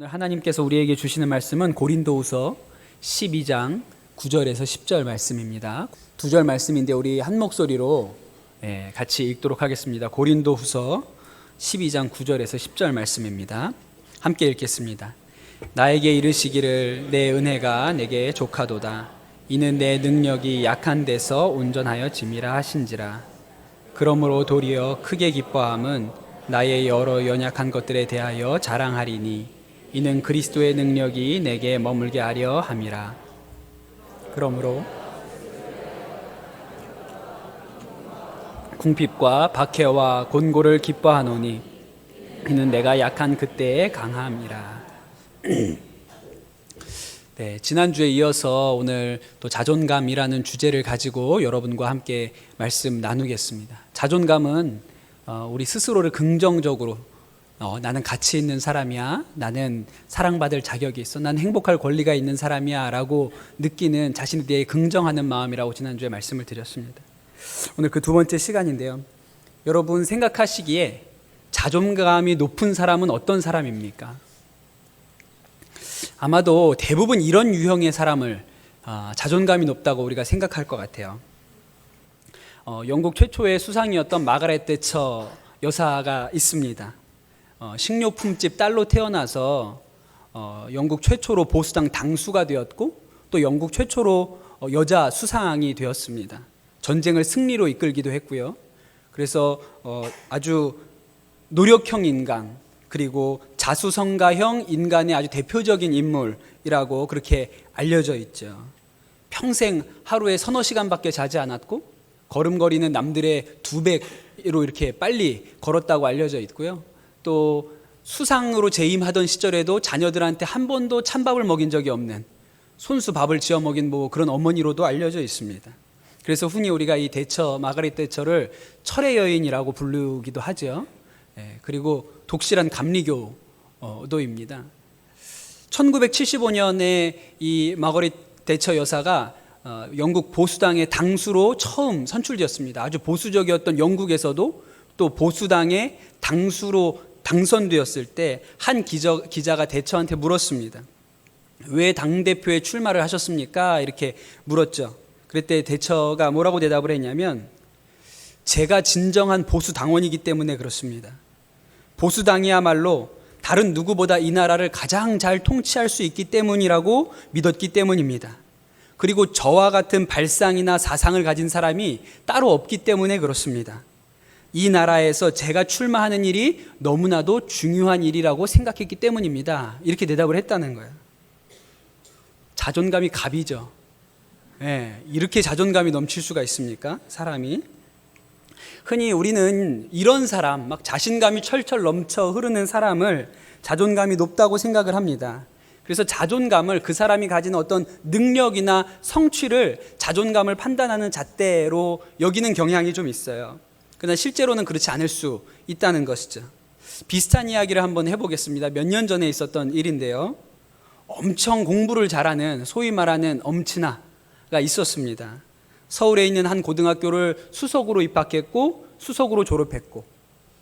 오늘 하나님께서 우리에게 주시는 말씀은 고린도후서 12장 9절에서 10절 말씀입니다. 두 절 말씀인데 우리 한 목소리로 같이 읽도록 하겠습니다. 고린도후서 12장 9절에서 10절 말씀입니다. 함께 읽겠습니다. 나에게 이르시기를 내 은혜가 내게 족하도다. 이는 내 능력이 약한 데서 온전하여 짐이라 하신지라. 그러므로 도리어 크게 기뻐함은 나의 여러 연약한 것들에 대하여 자랑하리니 이는 그리스도의 능력이 내게 머물게 하려 함이라. 그러므로 궁핍과 박해와 곤고를 기뻐하노니 이는 내가 약한 그때에 강함이라. 네, 지난주에 이어서 오늘 또 자존감이라는 주제를 가지고 여러분과 함께 말씀 나누겠습니다. 자존감은 우리 스스로를 긍정적으로 나는 가치 있는 사람이야, 나는 사랑받을 자격이 있어, 나는 행복할 권리가 있는 사람이야 라고 느끼는 자신에 대해 긍정하는 마음이라고 지난주에 말씀을 드렸습니다. 오늘 그 두 번째 시간인데요, 여러분 생각하시기에 자존감이 높은 사람은 어떤 사람입니까? 아마도 대부분 이런 유형의 사람을 자존감이 높다고 우리가 생각할 것 같아요. 영국 최초의 수상이었던 마가렛 대처 여사가 있습니다. 식료품집 딸로 태어나서 영국 최초로 보수당 당수가 되었고 또 영국 최초로 여자 수상이 되었습니다. 전쟁을 승리로 이끌기도 했고요. 그래서 아주 노력형 인간, 그리고 자수성가형 인간의 아주 대표적인 인물이라고 그렇게 알려져 있죠. 평생 하루에 서너 시간밖에 자지 않았고 걸음걸이는 남들의 2배로 이렇게 빨리 걸었다고 알려져 있고요. 또 수상으로 재임하던 시절에도 자녀들한테 한 번도 찬밥을 먹인 적이 없는 손수 밥을 지어 먹인 그런 어머니로도 알려져 있습니다. 그래서 흔히 우리가 이 대처, 마가렛 대처를 철의 여인이라고 부르기도 하죠. 그리고 독실한 감리교도입니다. 1975년에 이 마가렛 대처 여사가 영국 보수당의 당수로 처음 선출되었습니다. 아주 보수적이었던 영국에서도 또 보수당의 당수로 당선되었을 때 한 기자가 대처한테 물었습니다. 왜 당대표에 출마를 하셨습니까? 이렇게 물었죠. 그랬더니 대처가 뭐라고 대답을 했냐면, 제가 진정한 보수당원이기 때문에 그렇습니다. 보수당이야말로 다른 누구보다 이 나라를 가장 잘 통치할 수 있기 때문이라고 믿었기 때문입니다. 그리고 저와 같은 발상이나 사상을 가진 사람이 따로 없기 때문에 그렇습니다. 이 나라에서 제가 출마하는 일이 너무나도 중요한 일이라고 생각했기 때문입니다. 이렇게 대답을 했다는 거예요. 자존감이 갑이죠. 이렇게 자존감이 넘칠 수가 있습니까? 사람이. 흔히 우리는 이런 사람, 막 자신감이 철철 넘쳐 흐르는 사람을 자존감이 높다고 생각을 합니다. 그래서 자존감을 그 사람이 가진 어떤 능력이나 성취를 자존감을 판단하는 잣대로 여기는 경향이 좀 있어요. 그러나 실제로는 그렇지 않을 수 있다는 것이죠. 비슷한 이야기를 한번 해보겠습니다. 몇 년 전에 있었던 일인데요, 엄청 공부를 잘하는 소위 말하는 엄친아가 있었습니다. 서울에 있는 한 고등학교를 수석으로 입학했고 수석으로 졸업했고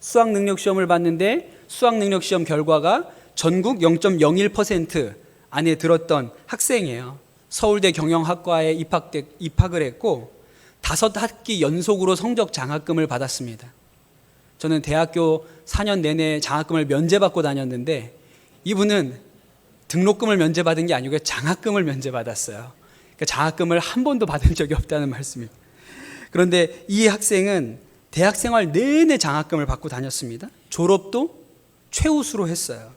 수학 능력 시험을 봤는데 수학 능력 시험 결과가 전국 0.01% 안에 들었던 학생이에요. 서울대 경영학과에 입학을 했고 5학기 연속으로 성적 장학금을 받았습니다. 저는 대학교 4년 내내 장학금을 면제받고 다녔는데 이분은 등록금을 면제받은 게 아니고 장학금을 면제받았어요. 그러니까 장학금을 한 번도 받은 적이 없다는 말씀입니다. 그런데 이 학생은 대학생활 내내 장학금을 받고 다녔습니다. 졸업도 최우수로 했어요.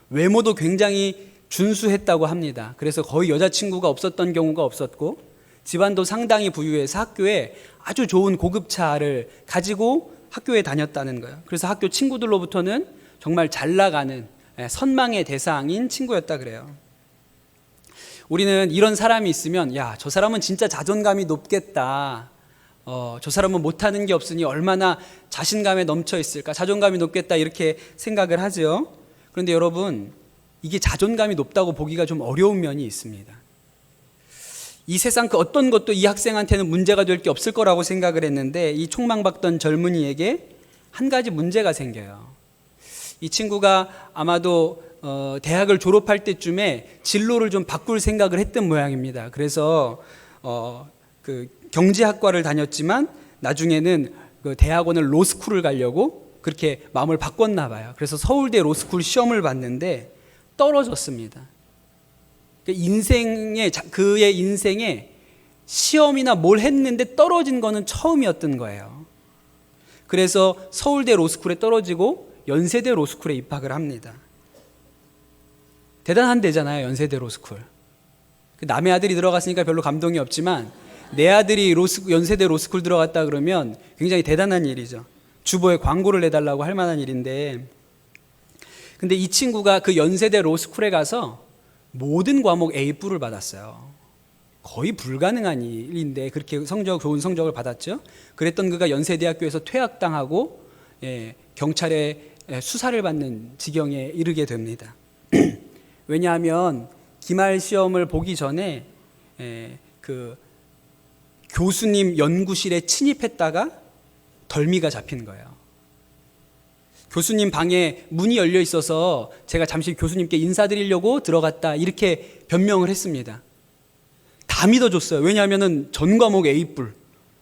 외모도 굉장히 준수했다고 합니다. 그래서 거의 여자친구가 없었던 경우가 없었고 집안도 상당히 부유해서 학교에 아주 좋은 고급차를 가지고 학교에 다녔다는 거예요. 그래서 학교 친구들로부터는 정말 잘 나가는 선망의 대상인 친구였다 그래요. 우리는 이런 사람이 있으면, 야, 저 사람은 진짜 자존감이 높겠다. 저 사람은 못하는 게 없으니 얼마나 자신감에 넘쳐 있을까, 자존감이 높겠다, 이렇게 생각을 하죠. 그런데 여러분, 이게 자존감이 높다고 보기가 좀 어려운 면이 있습니다. 이 세상 그 어떤 것도 이 학생한테는 문제가 될 게 없을 거라고 생각을 했는데 이 촉망받던 젊은이에게 한 가지 문제가 생겨요. 이 친구가 아마도 대학을 졸업할 때쯤에 진로를 좀 바꿀 생각을 했던 모양입니다. 그래서 그 경제학과를 다녔지만 나중에는 그 대학원을 로스쿨을 가려고 그렇게 마음을 바꿨나 봐요. 그래서 서울대 로스쿨 시험을 봤는데 떨어졌습니다. 그의 인생에 시험이나 뭘 했는데 떨어진 거는 처음이었던 거예요. 그래서 서울대 로스쿨에 떨어지고 연세대 로스쿨에 입학을 합니다. 대단한 데잖아요, 연세대 로스쿨. 남의 아들이 들어갔으니까 별로 감동이 없지만 내 아들이 연세대 로스쿨 들어갔다 그러면 굉장히 대단한 일이죠. 주보에 광고를 내달라고 할 만한 일인데, 근데 이 친구가 그 연세대 로스쿨에 가서 모든 과목 A+를 받았어요. 거의 불가능한 일인데 그렇게 좋은 성적을 받았죠. 그랬던 그가 연세대학교에서 퇴학당하고 경찰에 수사를 받는 지경에 이르게 됩니다. 왜냐하면 기말 시험을 보기 전에 그 교수님 연구실에 침입했다가 덜미가 잡힌 거예요. 교수님 방에 문이 열려 있어서 제가 잠시 교수님께 인사드리려고 들어갔다, 이렇게 변명을 했습니다. 다 믿어줬어요. 왜냐하면 전 과목 A+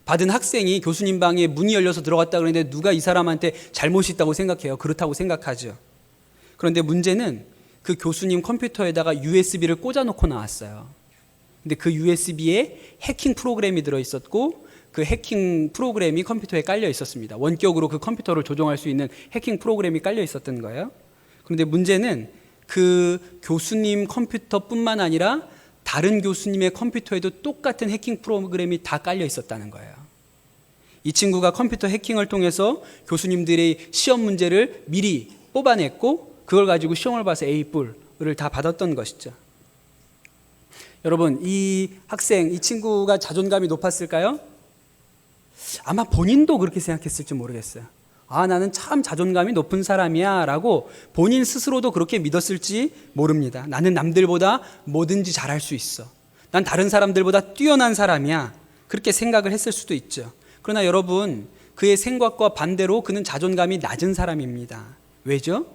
받은 학생이 교수님 방에 문이 열려서 들어갔다 그러는데 누가 이 사람한테 잘못이 있다고 생각해요? 그렇다고 생각하죠. 그런데 문제는 그 교수님 컴퓨터에다가 USB를 꽂아놓고 나왔어요. 근데 그 USB에 해킹 프로그램이 들어있었고 그 해킹 프로그램이 컴퓨터에 깔려 있었습니다. 원격으로 그 컴퓨터를 조종할 수 있는 해킹 프로그램이 깔려 있었던 거예요. 그런데 문제는 그 교수님 컴퓨터뿐만 아니라 다른 교수님의 컴퓨터에도 똑같은 해킹 프로그램이 다 깔려 있었다는 거예요. 이 친구가 컴퓨터 해킹을 통해서 교수님들의 시험 문제를 미리 뽑아냈고 그걸 가지고 시험을 봐서 A+를 다 받았던 것이죠. 여러분, 이 학생, 이 친구가 자존감이 높았을까요? 아마 본인도 그렇게 생각했을지 모르겠어요. 아, 나는 참 자존감이 높은 사람이야 라고 본인 스스로도 그렇게 믿었을지 모릅니다. 나는 남들보다 뭐든지 잘할 수 있어. 난 다른 사람들보다 뛰어난 사람이야. 그렇게 생각을 했을 수도 있죠. 그러나 여러분, 그의 생각과 반대로 그는 자존감이 낮은 사람입니다. 왜죠?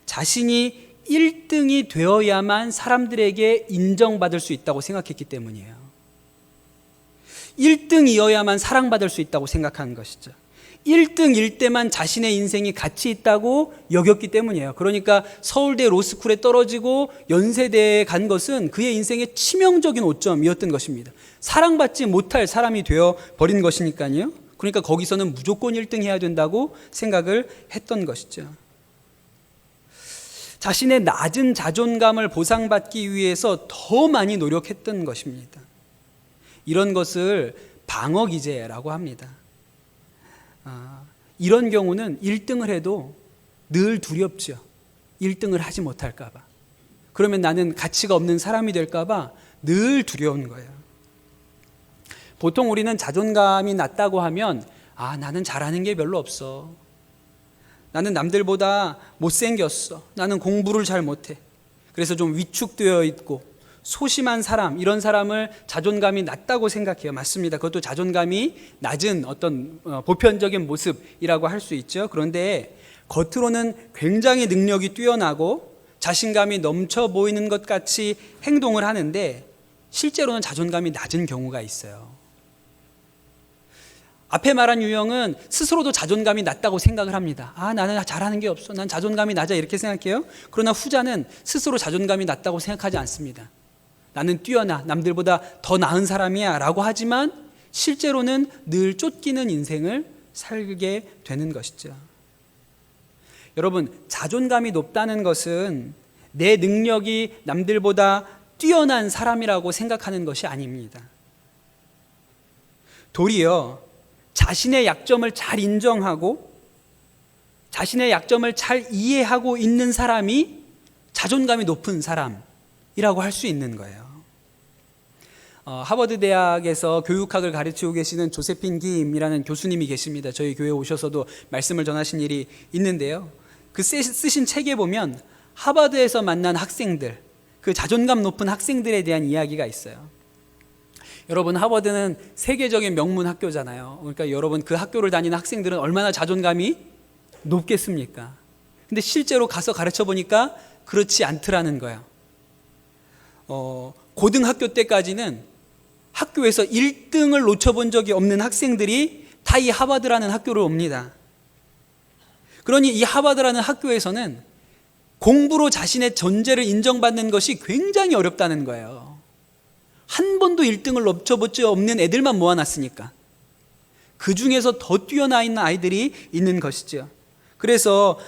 자신이 1등이 되어야만 사람들에게 인정받을 수 있다고 생각했기 때문이에요. 1등이어야만 사랑받을 수 있다고 생각하는 것이죠. 1등일 때만 자신의 인생이 가치 있다고 여겼기 때문이에요. 그러니까 서울대 로스쿨에 떨어지고 연세대에 간 것은 그의 인생의 치명적인 오점이었던 것입니다. 사랑받지 못할 사람이 되어버린 것이니까요. 그러니까 거기서는 무조건 1등 해야 된다고 생각을 했던 것이죠. 자신의 낮은 자존감을 보상받기 위해서 더 많이 노력했던 것입니다. 이런 것을 방어기제라고 합니다. 이런 경우는 1등을 해도 늘 두렵죠. 1등을 하지 못할까 봐. 그러면 나는 가치가 없는 사람이 될까 봐 늘 두려운 거예요. 보통 우리는 자존감이 낮다고 하면 나는 잘하는 게 별로 없어. 나는 남들보다 못생겼어. 나는 공부를 잘 못해. 그래서 좀 위축되어 있고 소심한 사람, 이런 사람을 자존감이 낮다고 생각해요. 맞습니다. 그것도 자존감이 낮은 어떤 보편적인 모습이라고 할 수 있죠. 그런데 겉으로는 굉장히 능력이 뛰어나고 자신감이 넘쳐 보이는 것 같이 행동을 하는데 실제로는 자존감이 낮은 경우가 있어요. 앞에 말한 유형은 스스로도 자존감이 낮다고 생각을 합니다. 나는 잘하는 게 없어. 난 자존감이 낮아. 이렇게 생각해요. 그러나 후자는 스스로 자존감이 낮다고 생각하지 않습니다. 나는 뛰어나, 남들보다 더 나은 사람이야 라고 하지만 실제로는 늘 쫓기는 인생을 살게 되는 것이죠. 여러분, 자존감이 높다는 것은 내 능력이 남들보다 뛰어난 사람이라고 생각하는 것이 아닙니다. 도리어 자신의 약점을 잘 인정하고 자신의 약점을 잘 이해하고 있는 사람이 자존감이 높은 사람이라고 할 수 있는 거예요. 하버드 대학에서 교육학을 가르치고 계시는 조세핀 김이라는 교수님이 계십니다. 저희 교회에 오셔서도 말씀을 전하신 일이 있는데요. 그 쓰신 책에 보면 하버드에서 만난 학생들, 그 자존감 높은 학생들에 대한 이야기가 있어요. 여러분, 하버드는 세계적인 명문 학교잖아요. 그러니까 여러분, 그 학교를 다니는 학생들은 얼마나 자존감이 높겠습니까? 근데 실제로 가서 가르쳐 보니까 그렇지 않더라는 거예요. 고등학교 때까지는 학교에서 1등을 놓쳐본 적이 없는 학생들이 다 이 하버드라는 학교를 옵니다. 그러니 이 하버드라는 학교에서는 공부로 자신의 존재를 인정받는 것이 굉장히 어렵다는 거예요. 한 번도 1등을 놓쳐본 적 없는 애들만 모아놨으니까. 그 중에서 더 뛰어나 있는 아이들이 있는 것이죠. 그래서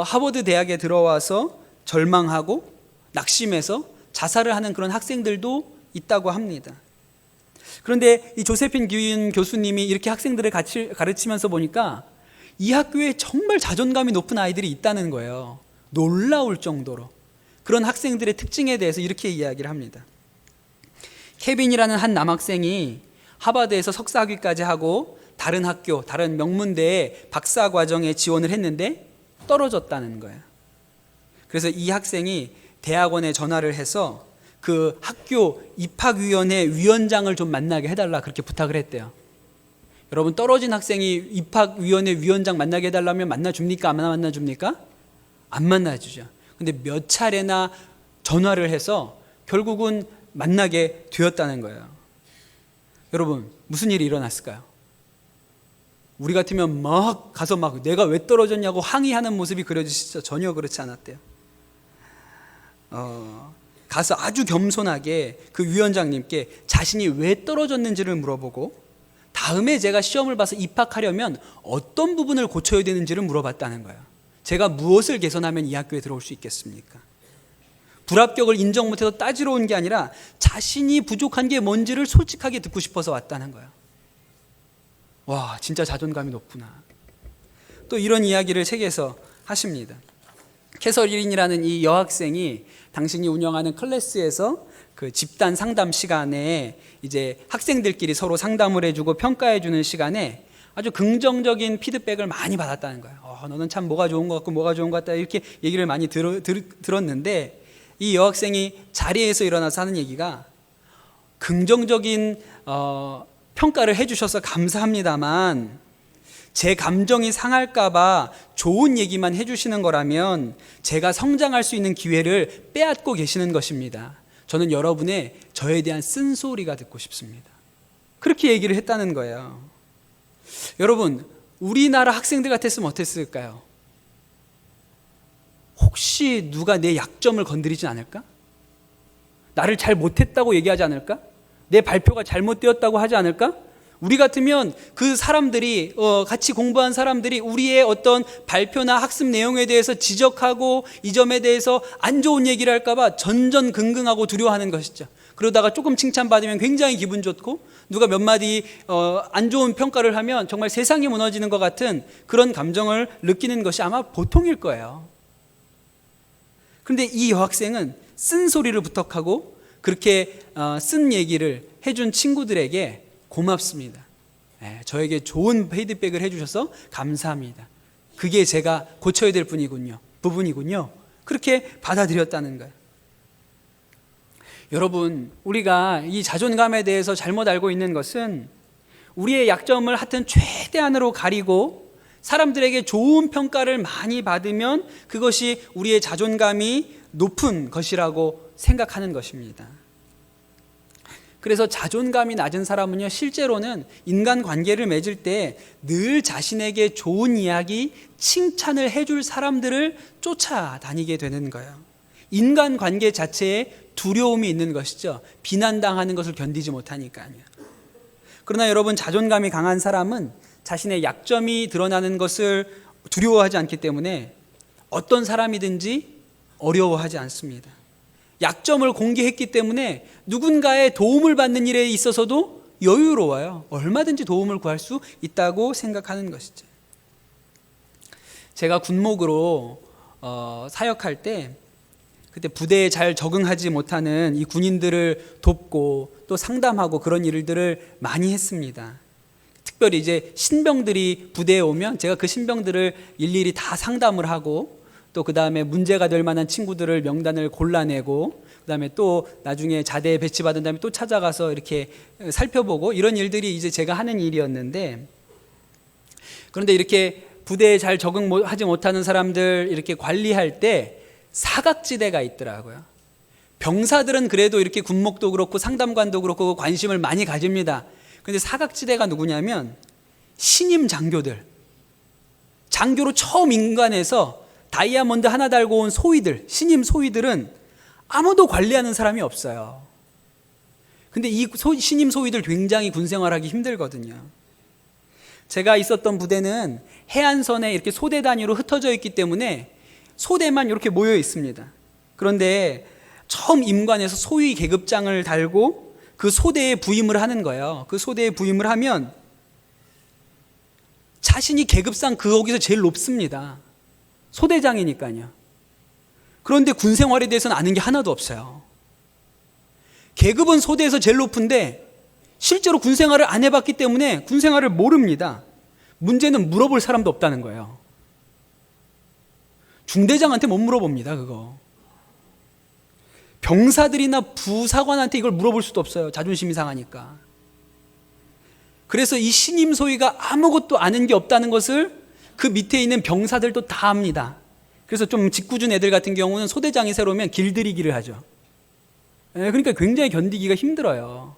하버드 대학에 들어와서 절망하고 낙심해서 자살을 하는 그런 학생들도 있다고 합니다. 그런데 이 조세핀 규인 교수님이 이렇게 학생들을 같이 가르치면서 보니까 이 학교에 정말 자존감이 높은 아이들이 있다는 거예요. 놀라울 정도로. 그런 학생들의 특징에 대해서 이렇게 이야기를 합니다. 케빈이라는 한 남학생이 하버드에서 석사학위까지 하고 다른 학교, 다른 명문대에 박사 과정에 지원을 했는데 떨어졌다는 거예요. 그래서 이 학생이 대학원에 전화를 해서 그 학교 입학위원회 위원장을 좀 만나게 해달라 그렇게 부탁을 했대요. 여러분, 떨어진 학생이 입학위원회 위원장 만나게 해달라면 만나줍니까? 안 만나줍니까? 안 만나주죠. 근데 몇 차례나 전화를 해서 결국은 만나게 되었다는 거예요. 여러분, 무슨 일이 일어났을까요? 우리 같으면 막 가서 막 내가 왜 떨어졌냐고 항의하는 모습이 그려지시죠? 전혀 그렇지 않았대요. 가서 아주 겸손하게 그 위원장님께 자신이 왜 떨어졌는지를 물어보고 다음에 제가 시험을 봐서 입학하려면 어떤 부분을 고쳐야 되는지를 물어봤다는 거예요. 제가 무엇을 개선하면 이 학교에 들어올 수 있겠습니까? 불합격을 인정 못해서 따지러 온 게 아니라 자신이 부족한 게 뭔지를 솔직하게 듣고 싶어서 왔다는 거예요. 와, 진짜 자존감이 높구나. 또 이런 이야기를 책에서 하십니다. 캐서린이라는 이 여학생이 당신이 운영하는 클래스에서 그 집단 상담 시간에 이제 학생들끼리 서로 상담을 해주고 평가해주는 시간에 아주 긍정적인 피드백을 많이 받았다는 거예요. 너는 참 뭐가 좋은 것 같고 뭐가 좋은 것 같다 이렇게 얘기를 많이 들었는데 이 여학생이 자리에서 일어나서 하는 얘기가 긍정적인 평가를 해주셔서 감사합니다만 제 감정이 상할까봐 좋은 얘기만 해주시는 거라면 제가 성장할 수 있는 기회를 빼앗고 계시는 것입니다. 저는 여러분의 저에 대한 쓴소리가 듣고 싶습니다. 그렇게 얘기를 했다는 거예요. 여러분, 우리나라 학생들 같았으면 어땠을까요? 혹시 누가 내 약점을 건드리진 않을까? 나를 잘 못했다고 얘기하지 않을까? 내 발표가 잘못되었다고 하지 않을까? 우리 같으면 그 사람들이 같이 공부한 사람들이 우리의 어떤 발표나 학습 내용에 대해서 지적하고 이 점에 대해서 안 좋은 얘기를 할까봐 전전긍긍하고 두려워하는 것이죠. 그러다가 조금 칭찬받으면 굉장히 기분 좋고 누가 몇 마디 안 좋은 평가를 하면 정말 세상이 무너지는 것 같은 그런 감정을 느끼는 것이 아마 보통일 거예요. 그런데 이 여학생은 쓴소리를 부탁하고 그렇게 쓴 얘기를 해준 친구들에게 고맙습니다. 저에게 좋은 피드백을 해주셔서 감사합니다. 그게 제가 고쳐야 될 부분이군요. 그렇게 받아들였다는 거예요. 여러분, 우리가 이 자존감에 대해서 잘못 알고 있는 것은 우리의 약점을 하여튼 최대한으로 가리고 사람들에게 좋은 평가를 많이 받으면 그것이 우리의 자존감이 높은 것이라고 생각하는 것입니다. 그래서 자존감이 낮은 사람은요, 실제로는 인간관계를 맺을 때 늘 자신에게 좋은 이야기, 칭찬을 해줄 사람들을 쫓아다니게 되는 거예요. 인간관계 자체에 두려움이 있는 것이죠. 비난당하는 것을 견디지 못하니까요. 그러나 여러분, 자존감이 강한 사람은 자신의 약점이 드러나는 것을 두려워하지 않기 때문에 어떤 사람이든지 어려워하지 않습니다. 약점을 공개했기 때문에 누군가의 도움을 받는 일에 있어서도 여유로워요. 얼마든지 도움을 구할 수 있다고 생각하는 것이죠. 제가 군목으로 사역할 때 그때 부대에 잘 적응하지 못하는 이 군인들을 돕고 또 상담하고 그런 일들을 많이 했습니다. 특별히 이제 신병들이 부대에 오면 제가 그 신병들을 일일이 다 상담을 하고 또 그 다음에 문제가 될 만한 친구들을 명단을 골라내고 그 다음에 또 나중에 자대에 배치받은 다음에 또 찾아가서 이렇게 살펴보고 이런 일들이 이제 제가 하는 일이었는데, 그런데 이렇게 부대에 잘 적응하지 못하는 사람들 이렇게 관리할 때 사각지대가 있더라고요. 병사들은 그래도 이렇게 군목도 그렇고 상담관도 그렇고 관심을 많이 가집니다. 그런데 사각지대가 누구냐면 신임 장교들, 장교로 처음 임관해서 다이아몬드 하나 달고 온 소위들, 신임 소위들은 아무도 관리하는 사람이 없어요. 근데 이 신임 소위들 굉장히 군생활하기 힘들거든요. 제가 있었던 부대는 해안선에 이렇게 소대 단위로 흩어져 있기 때문에 소대만 이렇게 모여 있습니다. 그런데 처음 임관해서 소위 계급장을 달고 그 소대에 부임을 하는 거예요. 그 소대에 부임을 하면 자신이 계급상 거기서 제일 높습니다. 소대장이니까요. 그런데 군 생활에 대해서는 아는 게 하나도 없어요. 계급은 소대에서 제일 높은데 실제로 군 생활을 안 해봤기 때문에 군 생활을 모릅니다. 문제는 물어볼 사람도 없다는 거예요. 중대장한테 못 물어봅니다, 그거. 병사들이나 부사관한테 이걸 물어볼 수도 없어요. 자존심이 상하니까. 그래서 이 신임 소위가 아무것도 아는 게 없다는 것을 그 밑에 있는 병사들도 다 압니다. 그래서 좀 짓궂은 애들 같은 경우는 소대장이 새로우면 길들이기를 하죠. 그러니까 굉장히 견디기가 힘들어요.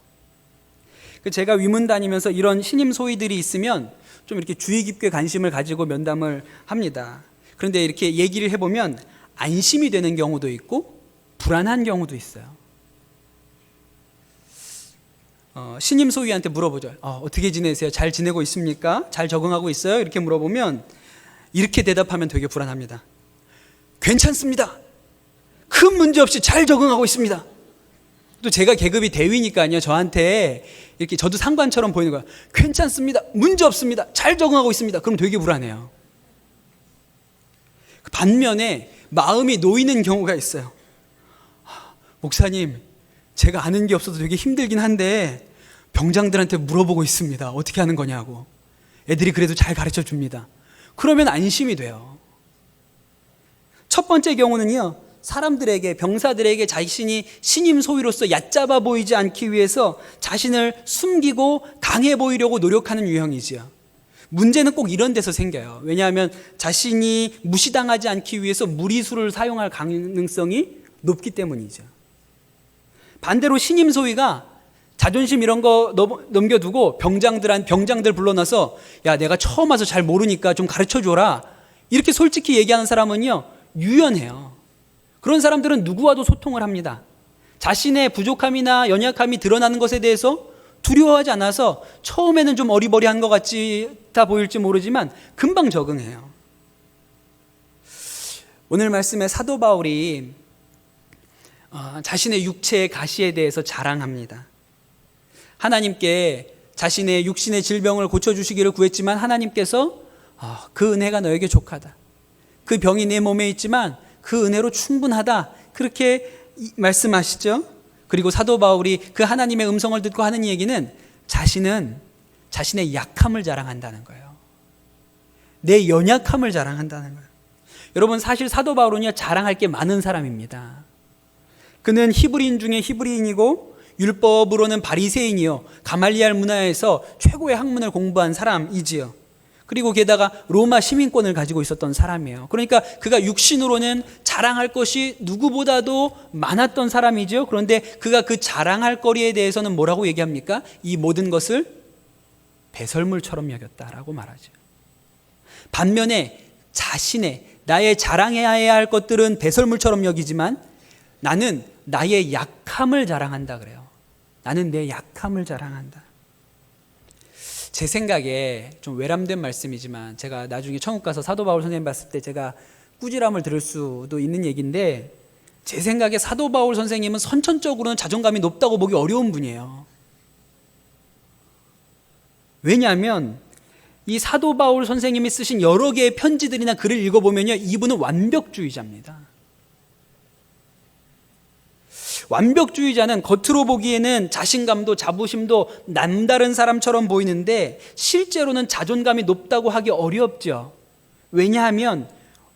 제가 위문 다니면서 이런 신임 소위들이 있으면 좀 이렇게 주의 깊게 관심을 가지고 면담을 합니다. 그런데 이렇게 얘기를 해보면 안심이 되는 경우도 있고 불안한 경우도 있어요. 신임 소위한테 물어보죠. 어떻게 지내세요? 잘 지내고 있습니까? 잘 적응하고 있어요? 이렇게 물어보면 이렇게 대답하면 되게 불안합니다. 괜찮습니다. 큰 문제 없이 잘 적응하고 있습니다. 또 제가 계급이 대위니까요. 저한테 이렇게 저도 상관처럼 보이는 거예요. 괜찮습니다. 문제 없습니다. 잘 적응하고 있습니다. 그럼 되게 불안해요. 반면에 마음이 놓이는 경우가 있어요. 목사님, 제가 아는 게 없어서 되게 힘들긴 한데 병장들한테 물어보고 있습니다. 어떻게 하는 거냐고. 애들이 그래도 잘 가르쳐 줍니다. 그러면 안심이 돼요. 첫 번째 경우는요, 사람들에게, 병사들에게 자신이 신임 소위로서 얕잡아 보이지 않기 위해서 자신을 숨기고 강해 보이려고 노력하는 유형이지요. 문제는 꼭 이런 데서 생겨요. 왜냐하면 자신이 무시당하지 않기 위해서 무리수를 사용할 가능성이 높기 때문이죠. 반대로 신임 소위가 자존심 이런 거 넘겨두고 병장들 불러놔서 야, 내가 처음 와서 잘 모르니까 좀 가르쳐줘라, 이렇게 솔직히 얘기하는 사람은요, 유연해요. 그런 사람들은 누구와도 소통을 합니다. 자신의 부족함이나 연약함이 드러나는 것에 대해서 두려워하지 않아서 처음에는 좀 어리버리한 것 같아 보일지 모르지만 금방 적응해요. 오늘 말씀에 사도 바울이 자신의 육체의 가시에 대해서 자랑합니다. 하나님께 자신의 육신의 질병을 고쳐주시기를 구했지만 하나님께서 그 은혜가 너에게 족하다. 그 병이 내 몸에 있지만 그 은혜로 충분하다. 그렇게 말씀하시죠. 그리고 사도 바울이 그 하나님의 음성을 듣고 하는 얘기는 자신은 자신의 약함을 자랑한다는 거예요. 내 연약함을 자랑한다는 거예요. 여러분, 사실 사도 바울은요, 자랑할 게 많은 사람입니다. 그는 히브리인 중에 히브리인이고 율법으로는 바리새인이요, 가말리알 문화에서 최고의 학문을 공부한 사람이지요. 그리고 게다가 로마 시민권을 가지고 있었던 사람이에요. 그러니까 그가 육신으로는 자랑할 것이 누구보다도 많았던 사람이죠. 그런데 그가 그 자랑할 거리에 대해서는 뭐라고 얘기합니까? 이 모든 것을 배설물처럼 여겼다라고 말하죠. 반면에 나의 자랑해야 할 것들은 배설물처럼 여기지만 나는 나의 약함을 자랑한다 그래요. 나는 내 약함을 자랑한다. 제 생각에 좀 외람된 말씀이지만 제가 나중에 천국 가서 사도 바울 선생님 봤을 때 제가 꾸지람을 들을 수도 있는 얘기인데, 제 생각에 사도 바울 선생님은 선천적으로는 자존감이 높다고 보기 어려운 분이에요. 왜냐하면 이 사도 바울 선생님이 쓰신 여러 개의 편지들이나 글을 읽어보면요, 이분은 완벽주의자입니다. 완벽주의자는 겉으로 보기에는 자신감도 자부심도 남다른 사람처럼 보이는데 실제로는 자존감이 높다고 하기 어렵죠. 왜냐하면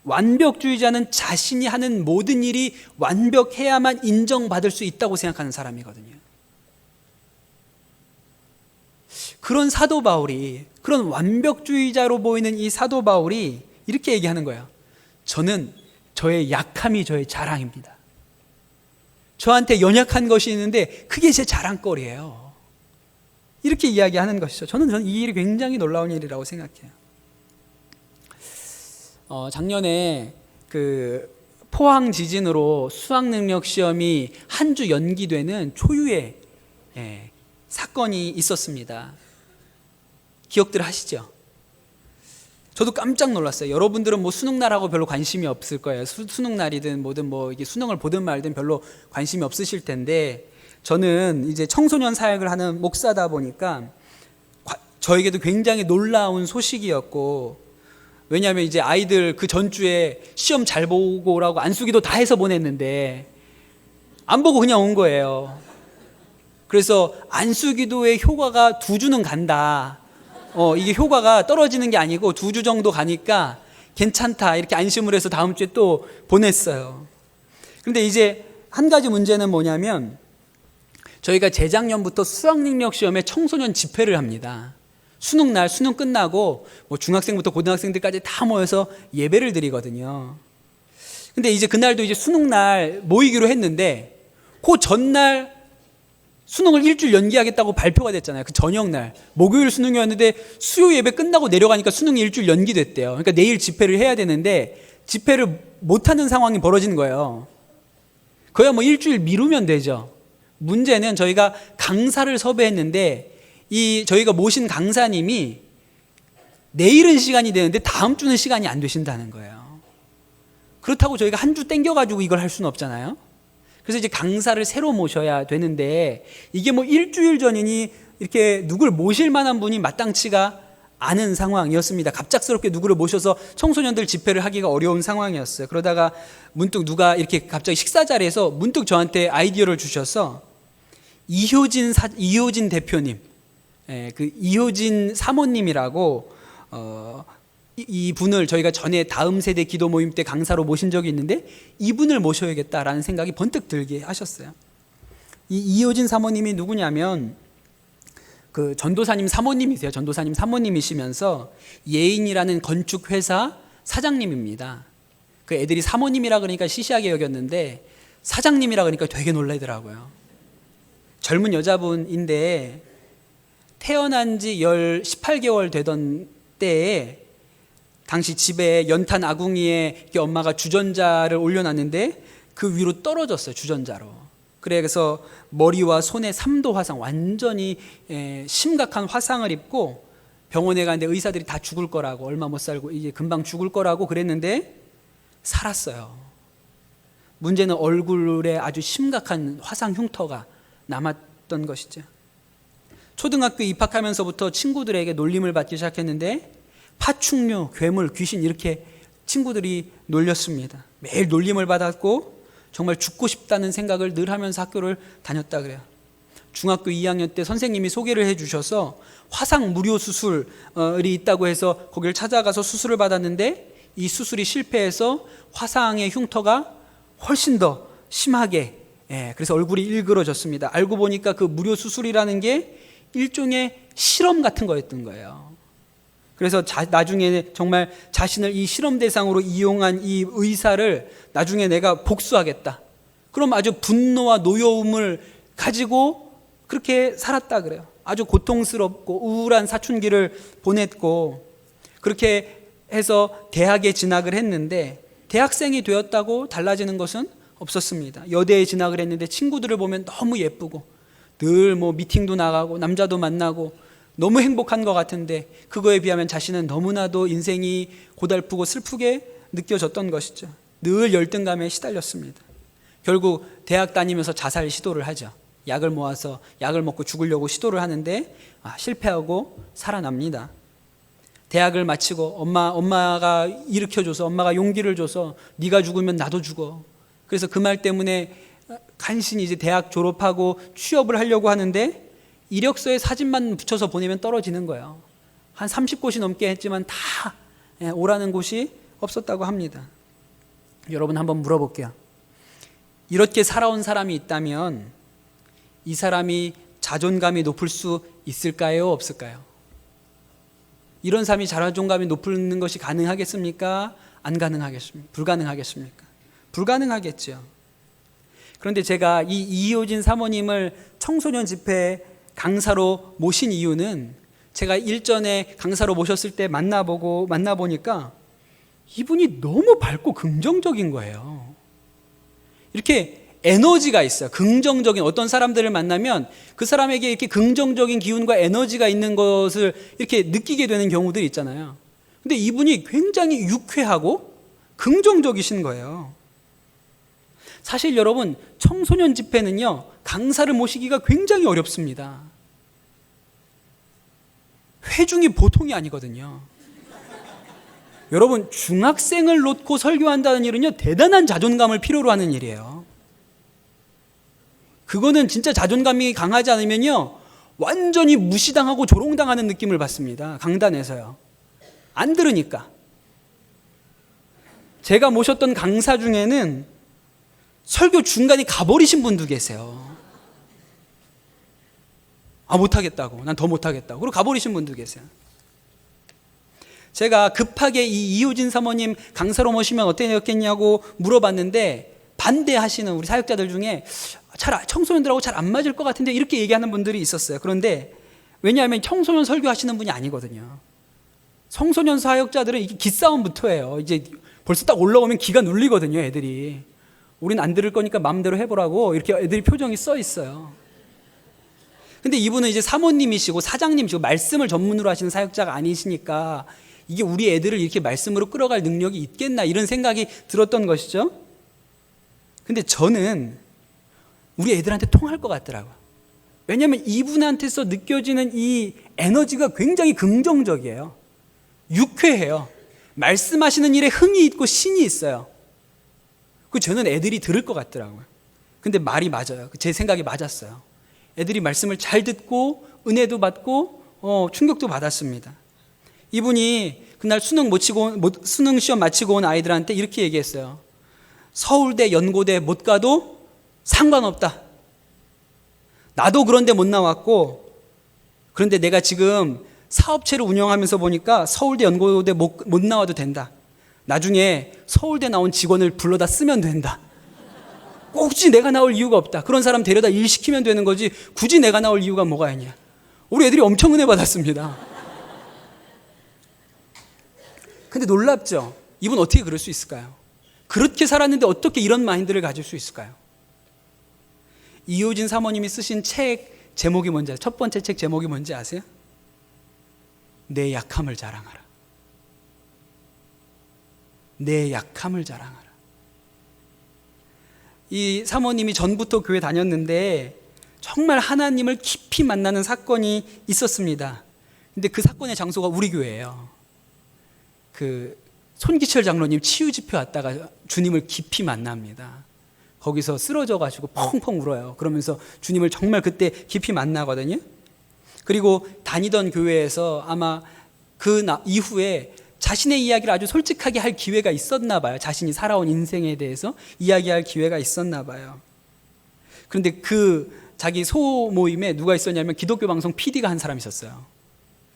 완벽주의자는 자신이 하는 모든 일이 완벽해야만 인정받을 수 있다고 생각하는 사람이거든요. 그런 사도 바울이, 그런 완벽주의자로 보이는 이 사도 바울이 이렇게 얘기하는 거예요. 저는 저의 약함이 저의 자랑입니다. 저한테 연약한 것이 있는데 그게 제 자랑거리예요. 이렇게 이야기하는 것이죠. 저는 이 일이 굉장히 놀라운 일이라고 생각해요. 작년에 그 포항 지진으로 수학 능력 시험이 한 주 연기되는 초유의 사건이 있었습니다. 기억들 하시죠? 저도 깜짝 놀랐어요. 여러분들은 뭐 수능날하고 별로 관심이 없을 거예요. 수능날이든 뭐든 뭐 이게 수능을 보든 말든 별로 관심이 없으실 텐데, 저는 이제 청소년 사역을 하는 목사다 보니까 저에게도 굉장히 놀라운 소식이었고, 왜냐하면 이제 아이들 그 전주에 시험 잘 보고 오라고 안수기도 다 해서 보냈는데 안 보고 그냥 온 거예요. 그래서 안수기도의 효과가 2주는 간다. 이게 효과가 떨어지는 게 아니고 2주 정도 가니까 괜찮다. 이렇게 안심을 해서 다음 주에 또 보냈어요. 그런데 이제 한 가지 문제는 뭐냐면, 저희가 재작년부터 수학능력 시험에 청소년 집회를 합니다. 수능날, 수능 끝나고 뭐 중학생부터 고등학생들까지 다 모여서 예배를 드리거든요. 근데 이제 그날도 이제 수능날 모이기로 했는데, 그 전날 수능을 일주일 연기하겠다고 발표가 됐잖아요. 그 저녁날 목요일 수능이었는데 수요 예배 끝나고 내려가니까 수능이 일주일 연기됐대요. 그러니까 내일 집회를 해야 되는데 집회를 못하는 상황이 벌어진 거예요. 그야 뭐 일주일 미루면 되죠. 문제는 저희가 강사를 섭외했는데 이 저희가 모신 강사님이 내일은 시간이 되는데 다음 주는 시간이 안 되신다는 거예요. 그렇다고 저희가 한 주 땡겨가지고 이걸 할 수는 없잖아요. 그래서 이제 강사를 새로 모셔야 되는데, 이게 뭐 일주일 전이니 이렇게 누굴 모실 만한 분이 마땅치가 않은 상황이었습니다. 갑작스럽게 누구를 모셔서 청소년들 집회를 하기가 어려운 상황이었어요. 그러다가 문득 누가 이렇게 갑자기 식사 자리에서 문득 저한테 아이디어를 주셔서 이효진 대표님, 그 이효진 사모님이라고 이 분을 저희가 전에 다음 세대 기도 모임 때 강사로 모신 적이 있는데 이분을 모셔야겠다라는 생각이 번뜩 들게 하셨어요. 이 이효진 사모님이 누구냐면 그 전도사님 사모님이세요. 전도사님 사모님이시면서 예인이라는 건축회사 사장님입니다. 그 애들이 사모님이라 그러니까 시시하게 여겼는데 사장님이라 그러니까 되게 놀라더라고요. 젊은 여자분인데 태어난 지 18개월 되던 때에 당시 집에 연탄 아궁이에 엄마가 주전자를 올려놨는데 그 위로 떨어졌어요. 주전자로. 그래서 머리와 손에 3도 화상, 완전히 심각한 화상을 입고 병원에 갔는데 의사들이 다 죽을 거라고, 얼마 못 살고 이제 금방 죽을 거라고 그랬는데 살았어요. 문제는 얼굴에 아주 심각한 화상 흉터가 남았던 것이죠. 초등학교 입학하면서부터 친구들에게 놀림을 받기 시작했는데 파충류, 괴물, 귀신 이렇게 친구들이 놀렸습니다. 매일 놀림을 받았고 정말 죽고 싶다는 생각을 늘 하면서 학교를 다녔다 그래요. 중학교 2학년 때 선생님이 소개를 해주셔서 화상 무료 수술이 있다고 해서 거기를 찾아가서 수술을 받았는데 이 수술이 실패해서 화상의 흉터가 훨씬 더 심하게, 그래서 얼굴이 일그러졌습니다. 알고 보니까 그 무료 수술이라는 게 일종의 실험 같은 거였던 거예요. 그래서 나중에 정말 자신을 이 실험 대상으로 이용한 이 의사를 나중에 내가 복수하겠다. 그럼 아주 분노와 노여움을 가지고 그렇게 살았다 그래요. 아주 고통스럽고 우울한 사춘기를 보냈고, 그렇게 해서 대학에 진학을 했는데 대학생이 되었다고 달라지는 것은 없었습니다. 여대에 진학을 했는데 친구들을 보면 너무 예쁘고 늘 뭐 미팅도 나가고 남자도 만나고 너무 행복한 것 같은데 그거에 비하면 자신은 너무나도 인생이 고달프고 슬프게 느껴졌던 것이죠. 늘 열등감에 시달렸습니다. 결국 대학 다니면서 자살 시도를 하죠. 약을 모아서 약을 먹고 죽으려고 시도를 하는데 실패하고 살아납니다. 대학을 마치고 엄마가 일으켜줘서, 엄마가 용기를 줘서 네가 죽으면 나도 죽어. 그래서 그 말 때문에 간신히 이제 대학 졸업하고 취업을 하려고 하는데 이력서에 사진만 붙여서 보내면 떨어지는 거예요. 한 30곳이 넘게 했지만 다 오라는 곳이 없었다고 합니다. 여러분 한번 물어볼게요. 이렇게 살아온 사람이 있다면 이 사람이 자존감이 높을 수 있을까요? 없을까요? 이런 삶이 자존감이 높은 것이 가능하겠습니까? 안 가능하겠습니까? 불가능하겠습니까? 불가능하겠죠. 그런데 제가 이 이효진 사모님을 청소년 집회 강사로 모신 이유는 제가 일전에 강사로 모셨을 때 만나보니까 이분이 너무 밝고 긍정적인 거예요. 이렇게 에너지가 있어요. 긍정적인 어떤 사람들을 만나면 그 사람에게 이렇게 긍정적인 기운과 에너지가 있는 것을 이렇게 느끼게 되는 경우들이 있잖아요. 근데 이분이 굉장히 유쾌하고 긍정적이신 거예요. 사실 여러분, 청소년 집회는요, 강사를 모시기가 굉장히 어렵습니다. 회중이 보통이 아니거든요. 여러분, 중학생을 놓고 설교한다는 일은요, 대단한 자존감을 필요로 하는 일이에요. 그거는 진짜 자존감이 강하지 않으면요, 완전히 무시당하고 조롱당하는 느낌을 받습니다. 강단에서요. 안 들으니까. 제가 모셨던 강사 중에는 설교 중간에 가버리신 분도 계세요. 못하겠다고. 난 더 못하겠다고. 그리고 가버리신 분도 계세요. 제가 급하게 이 이효진 사모님 강사로 모시면 어땠겠냐고 물어봤는데 반대하시는 우리 사역자들 중에 청소년들하고 잘 안 맞을 것 같은데 이렇게 얘기하는 분들이 있었어요. 그런데 왜냐하면 청소년 설교하시는 분이 아니거든요. 청소년 사역자들은 이게 기싸움부터예요. 이제 벌써 딱 올라오면 기가 눌리거든요, 애들이. 우린 안 들을 거니까 마음대로 해보라고 이렇게 애들이 표정이 써 있어요. 근데 이분은 이제 사모님이시고 사장님이시고 말씀을 전문으로 하시는 사역자가 아니시니까 이게 우리 애들을 이렇게 말씀으로 끌어갈 능력이 있겠나 이런 생각이 들었던 것이죠. 근데 저는 우리 애들한테 통할 것 같더라고요. 왜냐하면 이분한테서 느껴지는 이 에너지가 굉장히 긍정적이에요. 유쾌해요. 말씀하시는 일에 흥이 있고 신이 있어요. 저는 애들이 들을 것 같더라고요. 근데 말이 맞아요. 제 생각이 맞았어요. 애들이 말씀을 잘 듣고 은혜도 받고 충격도 받았습니다. 이분이 그날 수능 시험 마치고 온 아이들한테 이렇게 얘기했어요. 서울대, 연고대 못 가도 상관없다. 나도 그런데 못 나왔고, 그런데 내가 지금 사업체를 운영하면서 보니까 서울대, 연고대 못 나와도 된다. 나중에 서울대 나온 직원을 불러다 쓰면 된다. 굳이 내가 나올 이유가 없다. 그런 사람 데려다 일 시키면 되는 거지 굳이 내가 나올 이유가 뭐가 있냐. 우리 애들이 엄청 은혜 받았습니다. 근데 놀랍죠? 이분 어떻게 그럴 수 있을까요? 그렇게 살았는데 어떻게 이런 마인드를 가질 수 있을까요? 이효진 사모님이 쓰신 책 제목이 뭔지 아세요? 첫 번째 책 제목이 뭔지 아세요? 내 약함을 자랑하라. 내 약함을 자랑하라. 이 사모님이 전부터 교회 다녔는데 정말 하나님을 깊이 만나는 사건이 있었습니다. 근데 그 사건의 장소가 우리 교회예요. 손기철 장로님 치유 집회 왔다가 주님을 깊이 만납니다. 거기서 쓰러져가지고 펑펑 울어요. 그러면서 주님을 정말 그때 깊이 만나거든요. 그리고 다니던 교회에서 아마 그 이후에 자신의 이야기를 아주 솔직하게 할 기회가 있었나 봐요. 자신이 살아온 인생에 대해서 이야기할 기회가 있었나 봐요. 그런데 자기 소모임에 누가 있었냐면 기독교 방송 PD가 한 사람이 있었어요.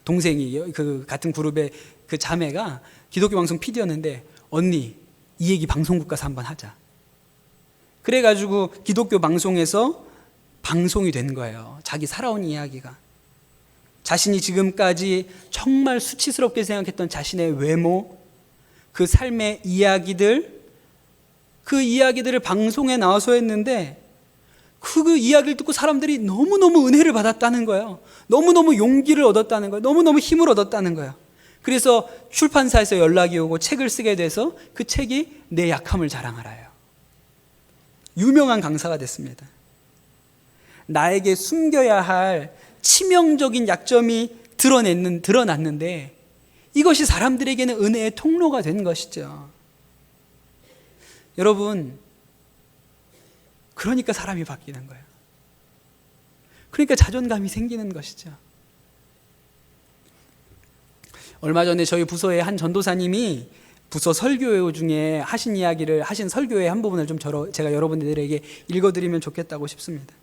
동생이 같은 그룹의 그 자매가 기독교 방송 PD였는데 언니 이 얘기 방송국 가서 한번 하자. 그래가지고 기독교 방송에서 방송이 된 거예요. 자기 살아온 이야기가. 자신이 지금까지 정말 수치스럽게 생각했던 자신의 외모, 그 삶의 이야기들, 그 이야기들을 방송에 나와서 했는데 그 이야기를 듣고 사람들이 너무너무 은혜를 받았다는 거예요. 너무너무 용기를 얻었다는 거예요. 너무너무 힘을 얻었다는 거예요. 그래서 출판사에서 연락이 오고 책을 쓰게 돼서 그 책이 내 약함을 자랑하라요. 유명한 강사가 됐습니다. 나에게 숨겨야 할 치명적인 약점이 드러났는데 이것이 사람들에게는 은혜의 통로가 된 것이죠. 여러분, 그러니까 사람이 바뀌는 거예요. 그러니까 자존감이 생기는 것이죠. 얼마 전에 저희 부서의 한 전도사님이 부서 설교 중에 하신 설교의 한 부분을 좀 제가 여러분들에게 읽어드리면 좋겠다고 싶습니다.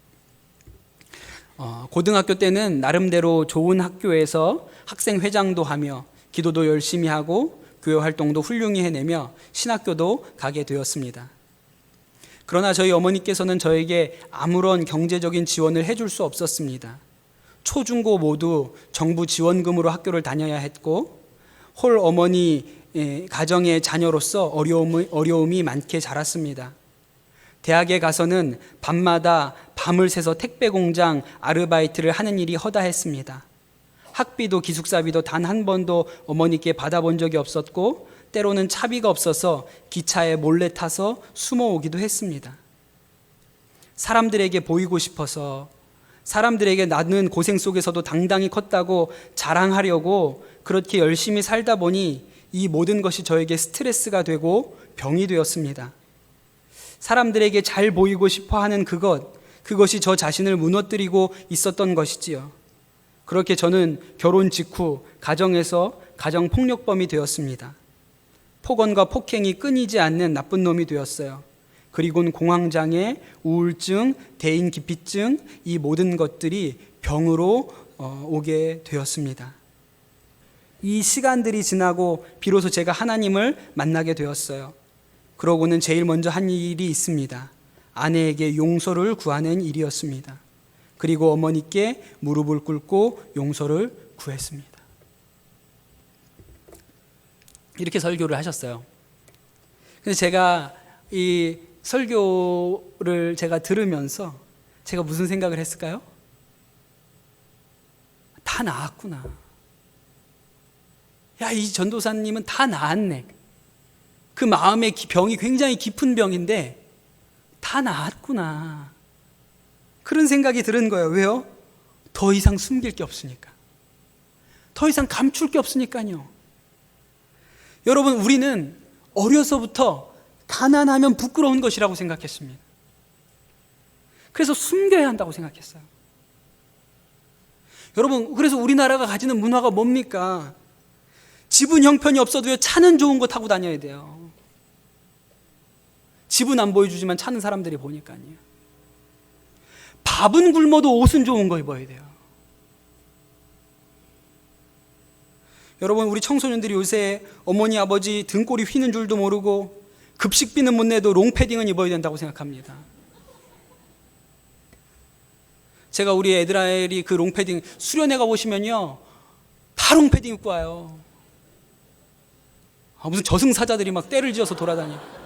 고등학교 때는 나름대로 좋은 학교에서 학생 회장도 하며 기도도 열심히 하고 교회 활동도 훌륭히 해내며 신학교도 가게 되었습니다. 그러나 저희 어머니께서는 저에게 아무런 경제적인 지원을 해줄 수 없었습니다. 초중고 모두 정부 지원금으로 학교를 다녀야 했고 홀 어머니 가정의 자녀로서 어려움이 많게 자랐습니다. 대학에 가서는 밤마다 밤을 새서 택배 공장 아르바이트를 하는 일이 허다했습니다. 학비도 기숙사비도 단 한 번도 어머니께 받아본 적이 없었고 때로는 차비가 없어서 기차에 몰래 타서 숨어 오기도 했습니다. 사람들에게 보이고 싶어서 사람들에게 나는 고생 속에서도 당당히 컸다고 자랑하려고 그렇게 열심히 살다 보니 이 모든 것이 저에게 스트레스가 되고 병이 되었습니다. 사람들에게 잘 보이고 싶어 하는 그것이 저 자신을 무너뜨리고 있었던 것이지요. 그렇게 저는 결혼 직후 가정에서 가정폭력범이 되었습니다. 폭언과 폭행이 끊이지 않는 나쁜 놈이 되었어요. 그리고는 공황장애, 우울증, 대인기피증 이 모든 것들이 병으로 오게 되었습니다. 이 시간들이 지나고 비로소 제가 하나님을 만나게 되었어요. 그러고는 제일 먼저 한 일이 있습니다. 아내에게 용서를 구하는 일이었습니다. 그리고 어머니께 무릎을 꿇고 용서를 구했습니다. 이렇게 설교를 하셨어요. 근데 제가 이 설교를 제가 들으면서 제가 무슨 생각을 했을까요? 다 나았구나. 야, 이 전도사님은 다 나았네. 그 마음의 병이 굉장히 깊은 병인데 다 나았구나. 그런 생각이 들은 거예요. 왜요? 더 이상 숨길 게 없으니까. 더 이상 감출 게 없으니까요. 여러분, 우리는 어려서부터 가난하면 부끄러운 것이라고 생각했습니다. 그래서 숨겨야 한다고 생각했어요. 여러분, 그래서 우리나라가 가지는 문화가 뭡니까? 집은 형편이 없어도요, 차는 좋은 거 타고 다녀야 돼요. 집은 안 보여주지만 차는 사람들이 보니까요. 밥은 굶어도 옷은 좋은 거 입어야 돼요. 여러분, 우리 청소년들이 요새 어머니 아버지 등골이 휘는 줄도 모르고 급식비는 못 내도 롱패딩은 입어야 된다고 생각합니다. 제가 우리 애들이 그 롱패딩 수련회 가보시면요, 다 롱패딩 입고 와요. 무슨 저승사자들이 막 떼를 지어서 돌아다니고.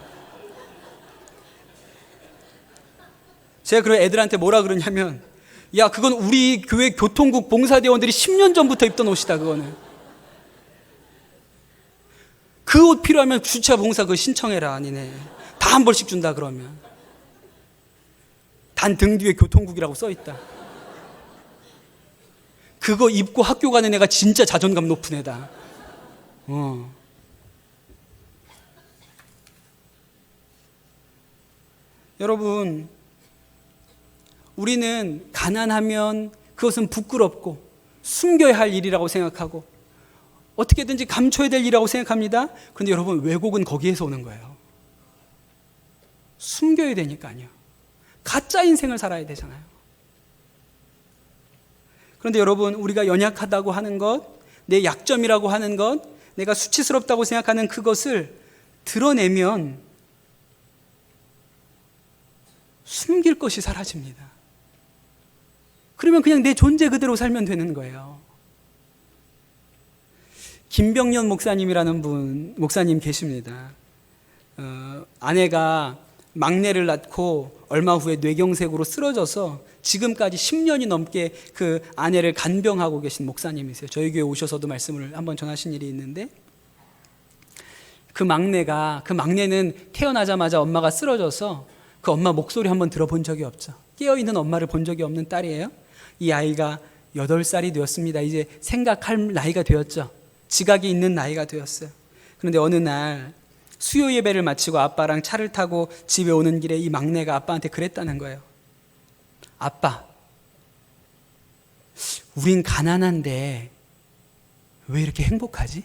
제가 그런 애들한테 뭐라 그러냐면, 야, 그건 우리 교회 교통국 봉사대원들이 10년 전부터 입던 옷이다, 그거는. 그 옷 필요하면 주차 봉사 그거 신청해라, 니네. 다 한 벌씩 준다, 그러면. 단 등 뒤에 교통국이라고 써있다. 그거 입고 학교 가는 애가 진짜 자존감 높은 애다. 여러분, 우리는 가난하면 그것은 부끄럽고 숨겨야 할 일이라고 생각하고 어떻게든지 감춰야 될 일이라고 생각합니다. 그런데 여러분, 왜곡은 거기에서 오는 거예요. 숨겨야 되니까요. 가짜 인생을 살아야 되잖아요. 그런데 여러분, 우리가 연약하다고 하는 것, 내 약점이라고 하는 것, 내가 수치스럽다고 생각하는 그것을 드러내면 숨길 것이 사라집니다. 그러면 그냥 내 존재 그대로 살면 되는 거예요. 김병년 목사님이라는 목사님 계십니다. 아내가 막내를 낳고 얼마 후에 뇌경색으로 쓰러져서 지금까지 10년이 넘게 그 아내를 간병하고 계신 목사님이세요. 저희 교회 오셔서도 말씀을 한번 전하신 일이 있는데, 그 막내는 태어나자마자 엄마가 쓰러져서 그 엄마 목소리 한번 들어본 적이 없죠. 깨어있는 엄마를 본 적이 없는 딸이에요. 이 아이가 8살이 되었습니다. 이제 생각할 나이가 되었죠. 지각이 있는 나이가 되었어요. 그런데 어느 날 수요 예배를 마치고 아빠랑 차를 타고 집에 오는 길에 이 막내가 아빠한테 그랬다는 거예요. 아빠, 우린 가난한데 왜 이렇게 행복하지?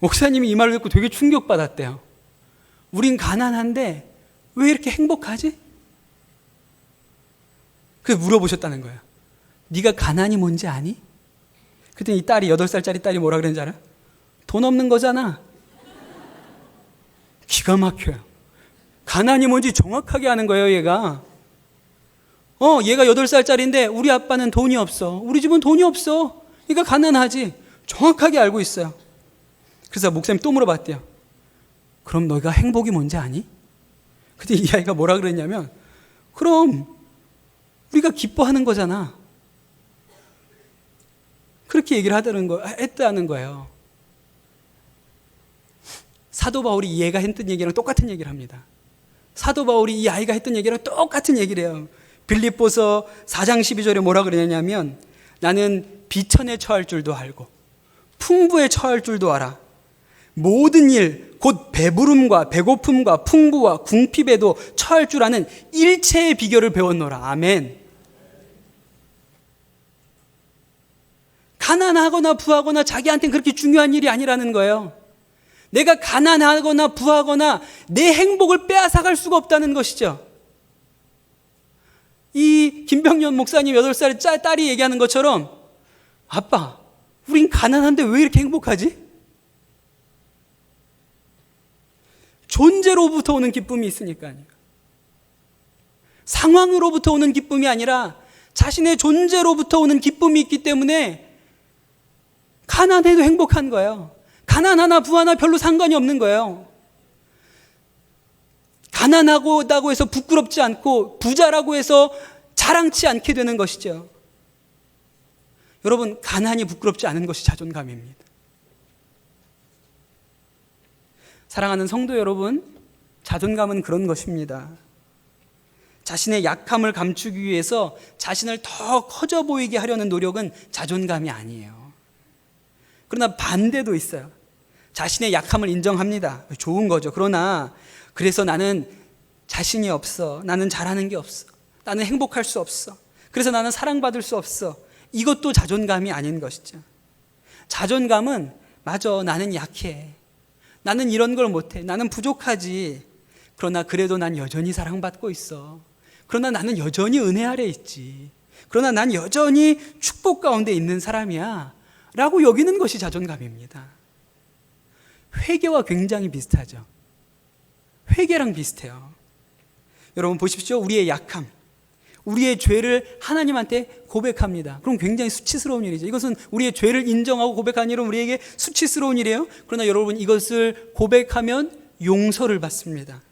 목사님이 이 말을 듣고 되게 충격받았대요. 우린 가난한데 왜 이렇게 행복하지? 그래서 물어보셨다는 거예요. 네가 가난이 뭔지 아니? 그랬더니 이 딸이 8살짜리 딸이 뭐라 그랬는지 알아? 돈 없는 거잖아. 기가 막혀요. 가난이 뭔지 정확하게 아는 거예요, 얘가. 얘가 8살짜리인데 우리 아빠는 돈이 없어. 우리 집은 돈이 없어. 그러니까 가난하지. 정확하게 알고 있어요. 그래서 목사님 또 물어봤대요. 그럼 너희가 행복이 뭔지 아니? 근데 이 아이가 뭐라 그랬냐면, 그럼 우리가 기뻐하는 거잖아. 그렇게 얘기를 했다는 거예요. 사도 바울이 이 애가 했던 얘기랑 똑같은 얘기를 합니다. 사도 바울이 이 아이가 했던 얘기랑 똑같은 얘기를 해요. 빌립보서 4장 12절에 뭐라 그러냐면, 나는 비천에 처할 줄도 알고 풍부에 처할 줄도 알아. 모든 일, 곧 배부름과 배고픔과 풍부와 궁핍에도 처할 줄 아는 일체의 비결을 배웠노라. 아멘. 가난하거나 부하거나 자기한테는 그렇게 중요한 일이 아니라는 거예요. 내가 가난하거나 부하거나 내 행복을 빼앗아갈 수가 없다는 것이죠. 이 김병년 목사님 8살 딸이 얘기하는 것처럼, 아빠, 우린 가난한데 왜 이렇게 행복하지? 존재로부터 오는 기쁨이 있으니까요. 상황으로부터 오는 기쁨이 아니라 자신의 존재로부터 오는 기쁨이 있기 때문에 가난해도 행복한 거예요. 가난하나 부하나 별로 상관이 없는 거예요. 가난하다고 해서 부끄럽지 않고 부자라고 해서 자랑치 않게 되는 것이죠. 여러분, 가난이 부끄럽지 않은 것이 자존감입니다. 사랑하는 성도 여러분, 자존감은 그런 것입니다. 자신의 약함을 감추기 위해서 자신을 더 커져 보이게 하려는 노력은 자존감이 아니에요. 그러나 반대도 있어요. 자신의 약함을 인정합니다. 좋은 거죠. 그러나 그래서 나는 자신이 없어. 나는 잘하는 게 없어. 나는 행복할 수 없어. 그래서 나는 사랑받을 수 없어. 이것도 자존감이 아닌 것이죠. 자존감은, 맞아, 나는 약해. 나는 이런 걸 못해. 나는 부족하지. 그러나 그래도 난 여전히 사랑받고 있어. 그러나 나는 여전히 은혜 아래 있지. 그러나 난 여전히 축복 가운데 있는 사람이야 라고 여기는 것이 자존감입니다. 회개와 굉장히 비슷하죠. 회개랑 비슷해요. 여러분 보십시오. 우리의 약함, 우리의 죄를 하나님한테 고백합니다. 그럼 굉장히 수치스러운 일이죠. 이것은 우리의 죄를 인정하고 고백하는 일은 우리에게 수치스러운 일이에요. 그러나 여러분, 이것을 고백하면 용서를 받습니다.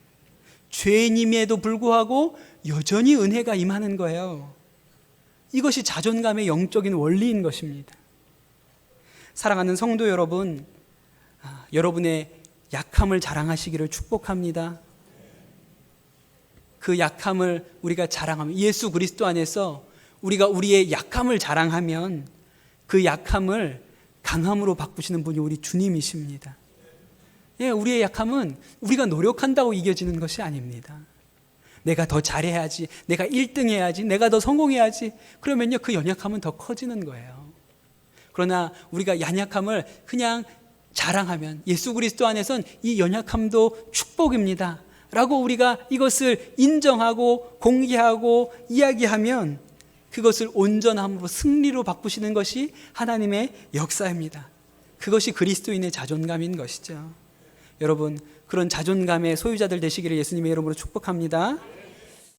죄인임에도 불구하고 여전히 은혜가 임하는 거예요. 이것이 자존감의 영적인 원리인 것입니다. 사랑하는 성도 여러분, 여러분의 약함을 자랑하시기를 축복합니다. 그 약함을 우리가 자랑하면, 예수 그리스도 안에서 우리가 우리의 약함을 자랑하면 그 약함을 강함으로 바꾸시는 분이 우리 주님이십니다. 예, 우리의 약함은 우리가 노력한다고 이겨지는 것이 아닙니다. 내가 더 잘해야지, 내가 1등 해야지, 내가 더 성공해야지, 그러면요 그 연약함은 더 커지는 거예요. 그러나 우리가 연약함을 그냥 자랑하면, 예수 그리스도 안에선 이 연약함도 축복입니다 라고 우리가 이것을 인정하고 공개하고 이야기하면 그것을 온전함으로, 승리로 바꾸시는 것이 하나님의 역사입니다. 그것이 그리스도인의 자존감인 것이죠. 여러분, 그런 자존감의 소유자들 되시기를 예수님의 이름으로 축복합니다.